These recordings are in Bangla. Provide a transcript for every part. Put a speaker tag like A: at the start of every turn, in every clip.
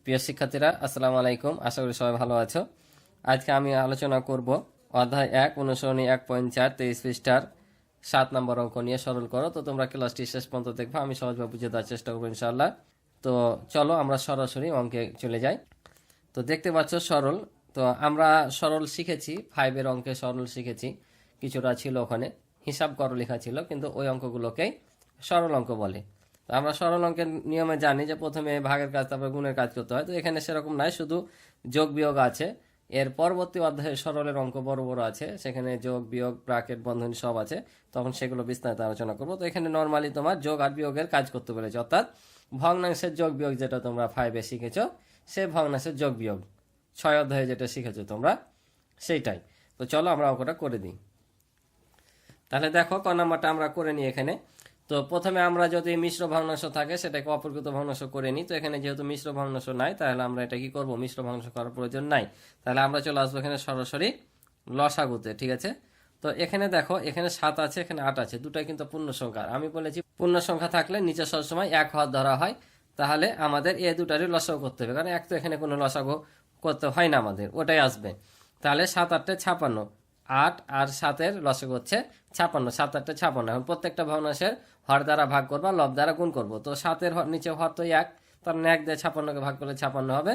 A: প্রিয় শিক্ষার্থীরা, আসসালামু আলাইকুম। আশা করি সবাই ভালো আছো। আজকে আমি আলোচনা করব অধ্যায় 1 অনুসরণী 1.4 23 পৃষ্ঠার 7 নম্বর অঙ্ক নিয়ে। সরল করো। তো তোমরা ক্লাসটি শেষ পর্যন্ত দেখবে, আমি সহজভাবে বুঝিয়ে দেওয়ার চেষ্টা করবো ইনশাআল্লাহ। তো চলো আমরা সরাসরি অঙ্কে চলে যাই। তো দেখতে পাচ্ছ সরল। তো আমরা সরল শিখেছি, 5 এর অঙ্কে সরল শিখেছি, কিছুটা ছিল ওখানে হিসাব করো লেখা ছিল, কিন্তু ওই অঙ্কগুলোকেই সরল অঙ্ক বলে। তো আমরা সরল অঙ্কের নিয়মে জানি যে প্রথমে ভাগের কাজ তারপর গুণের কাজ করতে হয়। তো এখানে সেরকম নাই, শুধু যোগ বিয়োগ আছে। এর পরবর্তী অধ্যায়ে সরলের অঙ্ক বড় বড় আছে, সেখানে যোগ বিয়োগ ব্র্যাকেট বন্ধনী সব আছে, তখন সেগুলো বিস্তারিত আলোচনা করবো। তো এখানে নর্মালি তোমার যোগ আর বিয়োগের কাজ করতে বলেছে, অর্থাৎ ভগ্নাংশের যোগ বিয়োগ, যেটা তোমরা 5-এ শিখেছো, সেই ভগ্নাংশের যোগ বিয়োগ 6 অধ্যায়ে যেটা শিখেছো তোমরা, সেইটাই। তো চলো আমরা অঙ্কটা করে দিই। তাহলে দেখো ক নাম্বারটা আমরা করে নিই এখানে। তো প্রথমে আমরা যদি মিশ্র ভগ্নাংশ থাকে সেটাকে অপরকৃত ভগ্নাংশ করে নিই। তো এখানে যেহেতু মিশ্র ভগ্নাংশ নাই, তাহলে আমরা এটা কি করব, মিশ্র ভগ্নাংশ করার প্রয়োজন নাই। তাহলে আমরা চলে আসবো এখানে সরাসরি লসাগুতে, ঠিক আছে। তো এখানে দেখো, এখানে 7 আছে, এখানে 8 আছে, দুটাই কিন্তু পূর্ণ সংখ্যা। আমি বলেছি পূর্ণ সংখ্যা থাকলে নিচে সবসময় 1 হওয়ার ধরা হয়। তাহলে আমাদের এই দুটারই লসাগু করতে হবে, কারণ এক তো এখানে কোনো লসাগু করতে হয় না আমাদের, ওটাই আসবে। তাহলে 7 8 56, 8 আর 7-এর লসাগু হচ্ছে 56, 7 8 56। এখন প্রত্যেকটা ভগ্নাংশের হর দ্বারা ভাগ করবা, লব দ্বারা গুণ করবো। তো 7-এর নিচে হর তো 1, তার মানে 1 দিয়ে 56কে ভাগ করলে 56 হবে,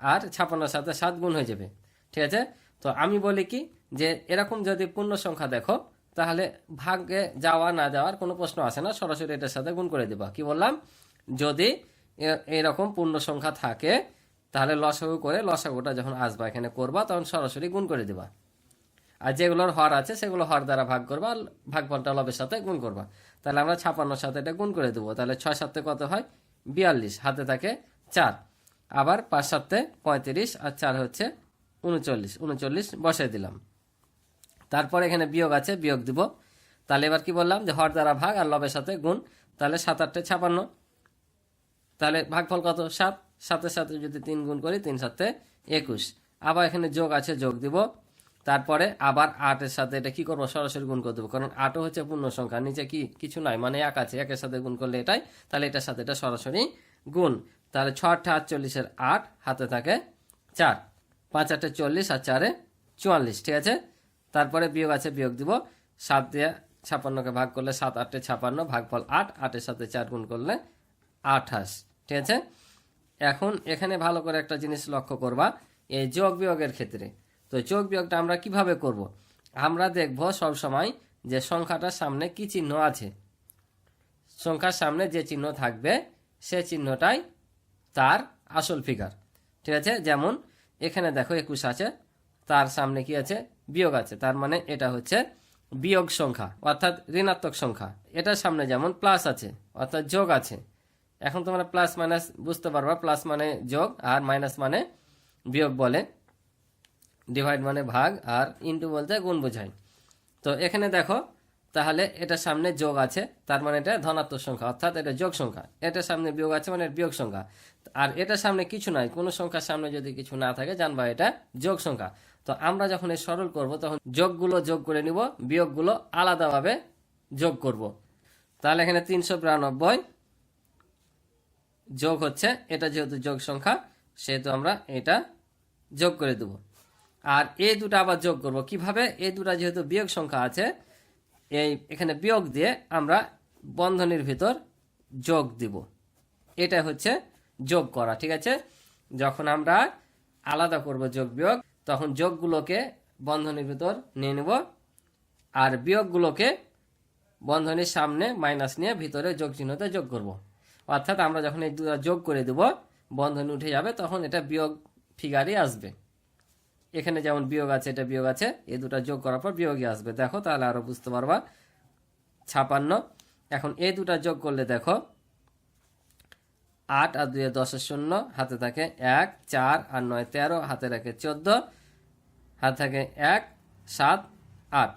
A: আর 56-এর সাথে 7 গুণ হয়ে যাবে, ঠিক আছে। তো আমি বলি কি, যে এরকম যদি পূর্ণ সংখ্যা দেখো, তাহলে ভাগে যাওয়া না যাওয়ার কোনো প্রশ্ন আসে না, সরাসরি এটার সাথে গুণ করে দেবা। কি বললাম, যদি এরকম পূর্ণ সংখ্যা থাকে, তাহলে লসাগু করে লসাগুটা যখন আসবা এখানে করবা, তখন সরাসরি গুণ করে দেবা। আর যেগুলোর হর আছে সেগুলো হর দ্বারা ভাগ করবা, ভাগফলটা লবের সাথে গুণ করবা। তাহলে আমরা 56-এর সাথে এটা গুণ করে দেবো। তাহলে 6 7 কত হয়, 42, হাতে থাকে 4, আবার 5 7 35, আর 4 হচ্ছে 39, 39 বসাই দিলাম। তারপর এখানে বিয়োগ আছে, বিয়োগ দিব। তাহলে এবার কি বললাম, যে হর দ্বারা ভাগ আর লবের সাথে গুণ। তাহলে 7 8 56, তাহলে ভাগফল কত, 7, 7-এর সাথে যদি 3 গুণ করি, 3 7 21। আবার এখানে যোগ আছে, যোগ দিব। তারপরে আবার 8-এর সাথে এটা কি করবো, সরাসরি গুণ করে দেবো, কারণ 8ও হচ্ছে পূর্ণ সংখ্যা, নিচে কি কিছু নাই, মানে 1 আছে, 1-এর সাথে গুণ করলে এটাই, তাহলে এটার সাথে এটা সরাসরি গুণ। তাহলে 6 8 48-এর 8, হাতে থাকে 4, 5 8 40, আর 4 44, ঠিক আছে। তারপরে বিয়োগ আছে, বিয়োগ দিব। 7 দিয়ে 56কে ভাগ করলে 7 8 56, ভাগফল 8, 8-এর সাথে 4 গুণ করলে 28, ঠিক আছে। এখন এখানে ভালো করে একটা জিনিস লক্ষ্য করবা, এই যোগ বিয়োগের ক্ষেত্রে। তো যোগ বিয়োগটা আমরা কিভাবে করব, আমরা দেখব সব সময় যে সংখ্যাটার সামনে কি চিহ্ন আছে। সংখ্যার সামনে যে চিহ্ন থাকবে, সে চিহ্নটাই তার আসল ফিগার, ঠিক আছে। যেমন এখানে দেখো 21 আছে, তার সামনে কি আছে, বিয়োগ আছে, তার মানে এটা হচ্ছে বিয়োগ সংখ্যা, অর্থাৎ ঋণাত্মক সংখ্যা। এটার সামনে যেমন প্লাস আছে, অর্থাৎ যোগ আছে। এখন তোমরা প্লাস মাইনাস বুঝতে পারবা, প্লাস মানে যোগ আর মাইনাস মানে বিয়োগ বলে, ডিভাইড মানে ভাগ, আর ইন্টু বলতে গুণ বোঝায়। তো এখানে দেখো, তাহলে এটার সামনে যোগ আছে, তার মানে এটা ধনাত্মক সংখ্যা, অর্থাৎ এটা যোগ সংখ্যা। এটার সামনে বিয়োগ আছে, মানে বিয়োগ সংখ্যা। আর এটার সামনে কিছু নাই, কোনো সংখ্যার সামনে যদি কিছু না থাকে, জানবা এটা যোগ সংখ্যা। তো আমরা যখন এই সরল করব, তখন যোগগুলো যোগ করে নিব, বিয়োগগুলো আলাদাভাবে যোগ করব। তাহলে এখানে 392 যোগ হচ্ছে, এটা যেহেতু যোগ সংখ্যা, সেহেতু আমরা এটা যোগ করে দেব। আর এই দুটো আবার যোগ করব কিভাবে, এই দুটা যেহেতু বিয়োগ সংখ্যা আছে, এই এখানে বিয়োগ দিয়ে আমরা বন্ধনীর ভিতর যোগ দিব। এটা হচ্ছে যোগ করা, ঠিক আছে। যখন আমরা আলাদা করব যোগ বিয়োগ, তখন যোগগুলোকে বন্ধনীর ভিতর নিয়ে নেব, আর বিয়োগগুলোকে বন্ধনীর সামনে মাইনাস নিয়ে ভিতরে যোগ চিহ্নতে যোগ করব। অর্থাৎ আমরা যখন এই দুটো যোগ করে দেব, বন্ধনী উঠে যাবে, তখন এটা বিয়োগ ফিগারই আসবে। এখানে যেমন বিয়োগ আছে, এটা বিয়োগ আছে, এই দুটা যোগ করার পর বিয়োগই আসবে। দেখো, তাহলে আরো বুঝতে পারবা। 56, এখন এই দুটা যোগ করলে দেখো, 8 আর 2 10 0, হাতে থাকে 1, 4 আর 9 13, হাতে রাখে 14, হাতে থাকে 1 7 8,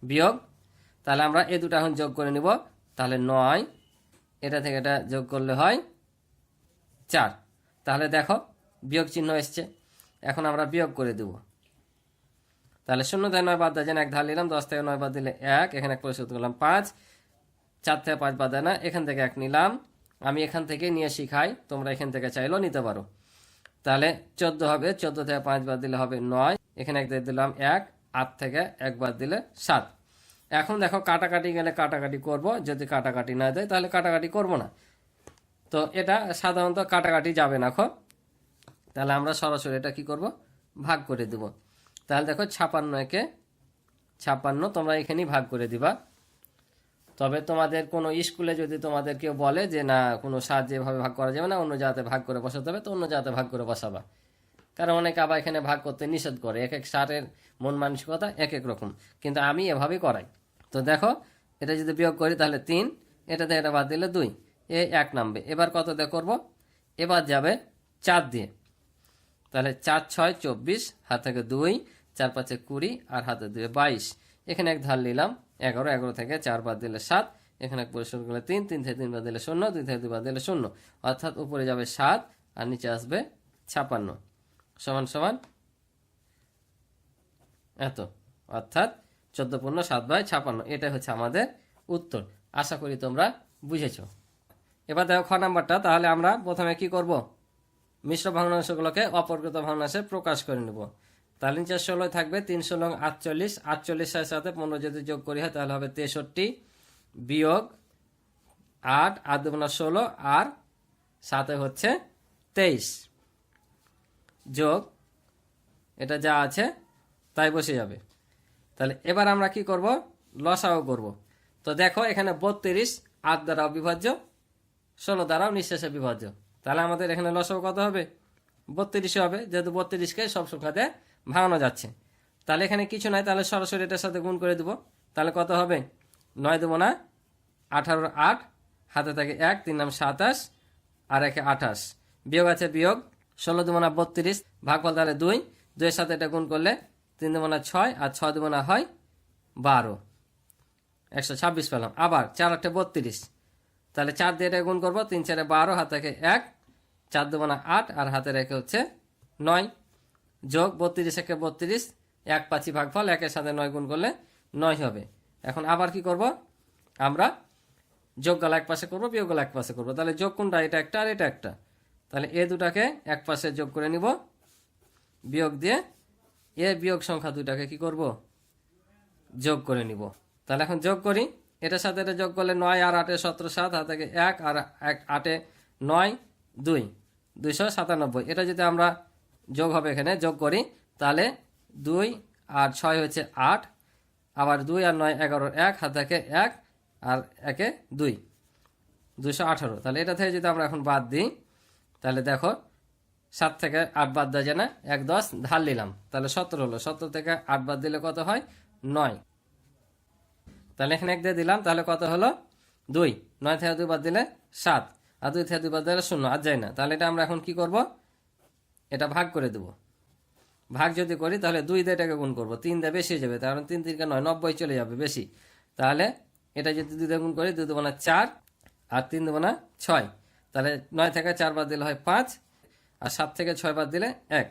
A: বিয়োগ। তাহলে আমরা এই দুটা এখন যোগ করে নিব। তাহলে 9, এটা থেকে এটা যোগ করলে হয় 4। তাহলে দেখো বিয়োগ চিহ্ন এসছে, এখন আমরা বিয়োগ করে দেব। তাহলে 0 থেকে 9 বাদ দেয়, 1 ধার নিলাম, 10 থেকে 9 বাদ দিলে 1, এখানে পরিশোধ করলাম 5, 4 থেকে 5 বাদ দেয় না, এখান থেকে 1 নিলাম, আমি এখান থেকে নিয়ে শিখাই, তোমরা এখান থেকে চাইলেও নিতে পারো। তাহলে 14 হবে, 14 থেকে 5 বাদ দিলে হবে 9, এখানে এক দিয়ে দিলাম 1, 8 থেকে 1 বাদ দিলে 7। এখন দেখো কাটাকাটি গেলে কাটাকাটি করব, যদি কাটাকাটি না দেয় তাহলে কাটাকাটি করব না। তো এটা সাধারণত কাটাকাটি যাবে না। তাহলে আমরা সরাসরি এটা কি করব, ভাগ করে দেব। তাহলে দেখো 56 কে 56 তোমরা এখানেই ভাগ করে দিবা। তবে তোমাদের কোনো স্কুলে যদি তোমাদের কেউ বলে যে না কোনো সাহায্যে এভাবে ভাগ করা যাবে না, অন্য জায়গাতে ভাগ করে বসাতে হবে, তো অন্য জায়গাতে ভাগ করে বসাবা। কারণ অনেকে আবার এখানে ভাগ করতে নিষেধ করে, এক এক সারের মন মানসিকতা এক এক রকম, কিন্তু আমি এভাবেই করাই। তো দেখো এটা যদি বিয়োগ করি তাহলে 3, এটাতে এটা বাদ দিলে 2, 1 নামবে। এবার কত দিয়ে করবো, এবার যাবে 4 দিয়ে। তাহলে 4 6 24, হাত থেকে 2, 4 5 20 আর হাতে 2 22। এখানে এক ধার নিলাম 11, 11 থেকে 4 বাদ দিলে 7, এখানে পরিষ্কার করলে 3, 3 থেকে 3 বাদ দিলে 0, 2 থেকে 2 বাদ দিলে 0, অর্থাৎ উপরে যাবে 7 আর নিচে আসবে 56 সমান সমান এত, অর্থাৎ 14 পূর্ণ 7/56। এটা হচ্ছে আমাদের উত্তর। আশা করি তোমরা বুঝেছো। এবার দেখো খ নাম্বারটা। তাহলে আমরা প্রথমে কি করব, মিশ্র ভগ্নাংশগুলোকে অপরকৃত ভগ্নাংশে প্রকাশ করে নেব। তাহলে নিচে 16 থাকবে, 3 16 48, 48 সাথে 15 যদি যোগ করি হয় তাহলে হবে 63, বিয়োগ 8, 8 দুগুণা 16 আর সাথে হচ্ছে 23, যোগ এটা যা আছে তাই বসে যাবে। তাহলে এবার আমরা কি করব, লসাগু করব। তো দেখো এখানে 32 8 দ্বারাও বিভাজ্য, 16 দ্বারাও নিঃশেষে বিভাজ্য। তাহলে আমাদের এখানে লসাগু কত হবে, 32 হবে, যেহেতু 32কে সব সংখ্যাতে ভাঙানো যাচ্ছে। তাহলে এখানে কিছু নাই, তাহলে সরাসরি এটার সাথে গুণ করে দেব। তাহলে কত হবে, 9 দেবো না 18 8, হাতে থাকে 1, 3 নাম 27 আর 1 28, বিয়োগ আছে বিয়োগ, 16 দেবো না 32, ভাগফল তাহলে 2, 2 এর সাথে এটা গুণ করলে 3 দেবো না 6 আর 6 দেবো না হয় 12, 126 পেলাম। আবার 4 8 32, তাহলে 4 দিয়ে এটা গুণ করবো, 3 4 12, হাতে থাকে 1, 4 দেবো না 8 আর হাতে রেখে হচ্ছে 9, যোগ 32 1 32, 1 5 ভাগফল 1 এর সাথে 9 গুণ করলে 9 হবে। এখন আবার কি করব, আমরা যোগ গলা এক পাশে করবো, বিয়োগ গলা এক পাশে করবো। তাহলে যোগ কোনটা, এটা একটা আর এটা একটা। তাহলে এ দুটাকে এক পাশে যোগ করে নিব, বিয়োগ দিয়ে এ বিয়োগ সংখ্যা দুটাকে কি করব, যোগ করে নিব। তাহলে এখন যোগ করি, এটার সাথে এটা যোগ করলে 9 আর 8 17 7, হাত থেকে 1 আর 1 8 9 2, 297। এটা যদি আমরা যোগ হবে এখানে যোগ করি, তাহলে 2 আর 6 হচ্ছে 8, আবার 2 আর 9 11, 1 হাত থেকে 1 আর 1 2, 218। তাহলে এটা থেকে যদি আমরা এখন বাদ দিই, তাহলে দেখো 7 থেকে 8 বাদ দেওয়া যায় না, 1 10 ধার নিলাম, তাহলে 17 হলো। 17 থেকে 8 বাদ দিলে কত হয়, 9। তাহলে এখানে 1 দিয়ে দিলাম, তাহলে কত হলো 2, 9 থেকে 2 বাদ দিলে 7 আর 2 থেকে 2 বাদ দিলে 0, আর যায় না। তাহলে এটা আমরা এখন কি করব, এটা ভাগ করে দেব। ভাগ যদি করি তাহলে 2 দিয়ে এটাকে গুণ করবো, 3 দিয়ে বেশি যাবে, কারণ 3 3 9 90 চলে যাবে বেশি। তাহলে এটা যদি 2 দিয়ে গুণ করি, 2 দেবো না 4 আর 3 দেবো না 6, তাহলে 9 থেকে 4 বাদ দিলে হয় 5 আর 7 থেকে 6 বাদ দিলে 1,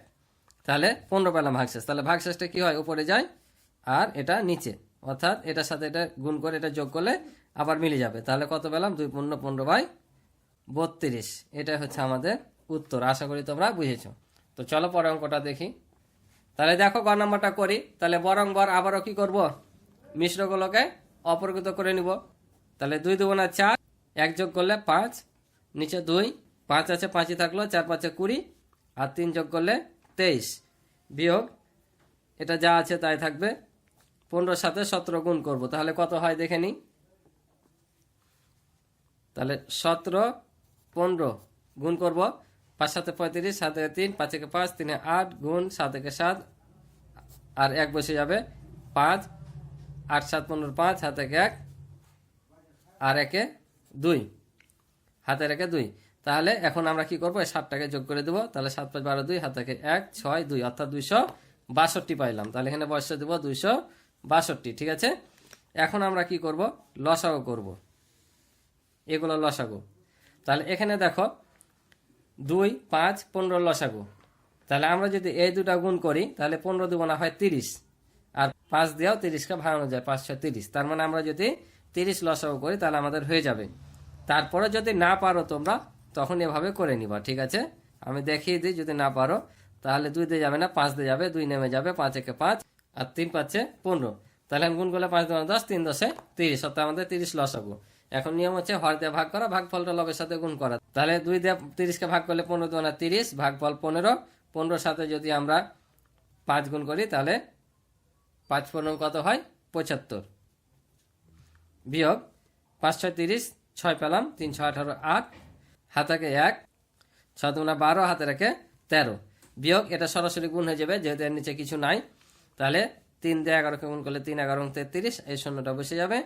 A: তাহলে 15 পেলাম ভাগশেষ। তাহলে ভাগশেষটা কি হয়, উপরে যায় আর এটা নিচে, অর্থাৎ এটার সাথে এটা গুণ করে এটা যোগ করলে আবার মিলে যাবে। তাহলে কত পেলাম, 2 15 15/32। এটা হচ্ছে আমাদের উত্তর। আশা করি তোমরা বুঝেছো। তো চলো পরের অঙ্কটা দেখি। তাহলে দেখো গ নাম্বারটা করি। তাহলে বরংবর আবারও কি করব, মিশ্রগুলোকে অপরকৃত করে নিব। তাহলে 2 2 না 4, 1 যোগ করলে 5, নিচে 2, 5 আছে 5ই থাকলো, 4 5 20 আর 3 যোগ করলে 23, বিয়োগ এটা যা আছে তাই থাকবে, 15 সাথে 17 গুণ করব। তাহলে কত হয় দেখে নিই। তাহলে 17 15 গুণ করব, 5 7 35, 7 3, 5 5, 3 8 গুণ 7 7 আর 1 বসে যাবে 5, 8 7 15 5, হাতে 1 আর 1 2, হাতে রেখে 2। তাহলে এখন আমরা কি করবো, 7টাকে যোগ করে দেবো। তাহলে 7 5 12 2, হাতে 1 6 2, অর্থাৎ 262 পাইলাম। তাহলে এখানে বসে দেবো 262, ঠিক আছে। এখন আমরা কি করব, লসাগু করব, এগুলো লসাগু। তাহলে এখানে দেখো 2 5 15 লসাগু। তাহলে আমরা যদি এই দুটা গুণ করি তাহলে 15 দেবো না হয় 30, আর 5 দিয়েও 30কে ভাঙানো যায়, 5 6 30। তার মানে আমরা যদি 30 লসাগু করি তাহলে আমাদের হয়ে যাবে। তারপরে যদি না পারো তোমরা তখন এভাবে করে নিবা, ঠিক আছে? আমি দেখিয়ে দিই, যদি না পারো তাহলে 2 দিয়ে যাবে না, 5 দিয়ে যাবে, 2 নেমে যাবে, 5 একে 5 আর 3 পাচ্ছে 15। তাহলে আমি গুণ করলে 5 দুগুণে 10, 3 10 30, অর্থাৎ আমাদের 30 লসাগু। এখন নিয়ম হচ্ছে হর দিয়ে ভাগ করা, ভাগফলটা লগের সাথে গুণ করা। তাহলে 2 দিয়ে 30কে ভাগ করলে 15 দুগুণে 30, ভাগফল 15। 15 সাথে যদি আমরা 5 গুণ করি তাহলে 5 15 কত হয়? 75। বিয়োগ 5 6 30, 6 পেলাম, 3 6 18 8, হাতাকে 1, 6 দুগুণে 12, হাতে রেখে 13। বিয়োগ এটা সরাসরি গুণ হয়ে যাবে যেহেতু এর নিচে কিছু নাই। তাহলে 3 দিয়ে 11কে গুণ করলে 3 11 33, এই শূন্যটা বসে যাবে।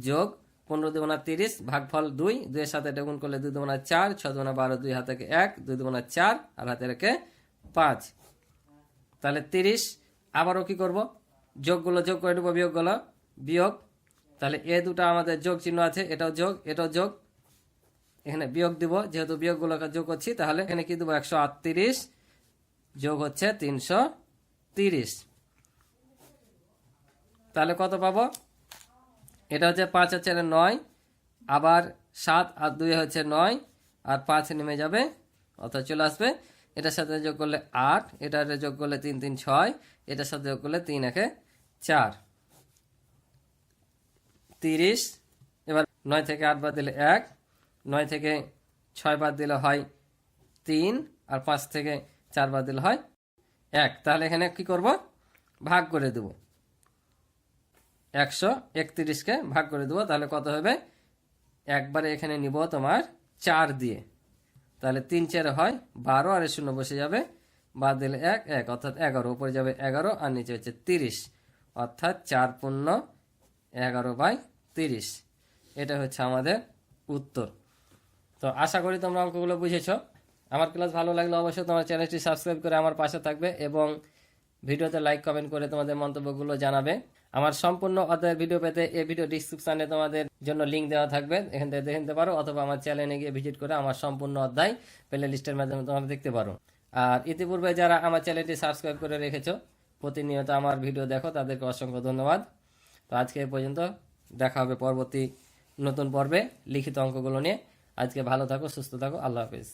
A: যোগ 15 দুগুণা 30, ভাগফল 2, 2 এর সাথে এটা গুণ করলে 2 দুগুণা 4, 6 দুগুণা 12, 2 হাতে 1, 2 দুগুণা 4 আর হাতে রেখে 5। তাহলে 30 আবারও কি করব? যোগগুলো যোগ করে নেবো, বিয়োগগুলো বিয়োগ। তাহলে এ দুটো আমাদের যোগ চিহ্ন আছে, এটাও যোগ এটাও যোগ, এখানে বিয়োগ দিব যেহেতু বিয়োগগুলোকে যোগ করছি। তাহলে এখানে কি দেবো? 138 যোগ হচ্ছে 330। তাহলে কত পাবো? এটা হচ্ছে 5 আর 4 9, আবার 7 আর 2 হচ্ছে 9, আর 5 নেমে যাবে, অর্থাৎ চলে আসবে। এটার সাথে যোগ করলে 8, এটার যোগ করলে 3 3 6, এটার সাথে যোগ করলে 3 1 4, 30। এবার 9 থেকে 8 বাদ দিলে 1, 9 থেকে 6 বাদ দিলে হয় 3, আর 5 থেকে 4 বাদ দিলে হয় 1। তাহলে এখানে কি করব? ভাগ করে দেব, 131কে ভাগ করে দেবো। তাহলে কত হবে? একবারে এখানে নিব তোমার 4 দিয়ে, তাহলে 3 4 হয় 12, আর 0 বসে যাবে, বাদ দিলে 1 1, অর্থাৎ 11, উপরে যাবে 11 আর নিচে হচ্ছে 30, অর্থাৎ 4 পূর্ণ 11/30। এটা হচ্ছে আমাদের উত্তর। তো আশা করি তোমরা অঙ্কগুলো বুঝেছো। আমার ক্লাস ভালো লাগলে অবশ্যই তোমার চ্যানেলটি সাবস্ক্রাইব করে আমার পাশে থাকবে এবং ভিডিওতে লাইক কমেন্ট করে তোমাদের মন্তব্যগুলো জানাবে। আমার সম্পূর্ণ অধ্যায়ের ভিডিও পেতে এই ভিডিও ডিসক্রিপশনে তোমাদের জন্য লিঙ্ক দেওয়া থাকবে, এখান থেকে দেখে নিতে পারো, অথবা আমার চ্যানেলে গিয়ে ভিজিট করে আমার সম্পূর্ণ অধ্যায় প্লে লিস্টের মাধ্যমে তোমরা দেখতে পারো। আর ইতিপূর্বে যারা আমার চ্যানেলটি সাবস্ক্রাইব করে রেখেছো, প্রতিনিয়ত আমার ভিডিও দেখো, তাদেরকে অসংখ্য ধন্যবাদ। তো আজকে এই পর্যন্ত, দেখা হবে পরবর্তী নতুন পর্বে লিখিত অঙ্কগুলো নিয়ে। আজকে ভালো থাকো, সুস্থ থাকো, আল্লাহ হাফিজ।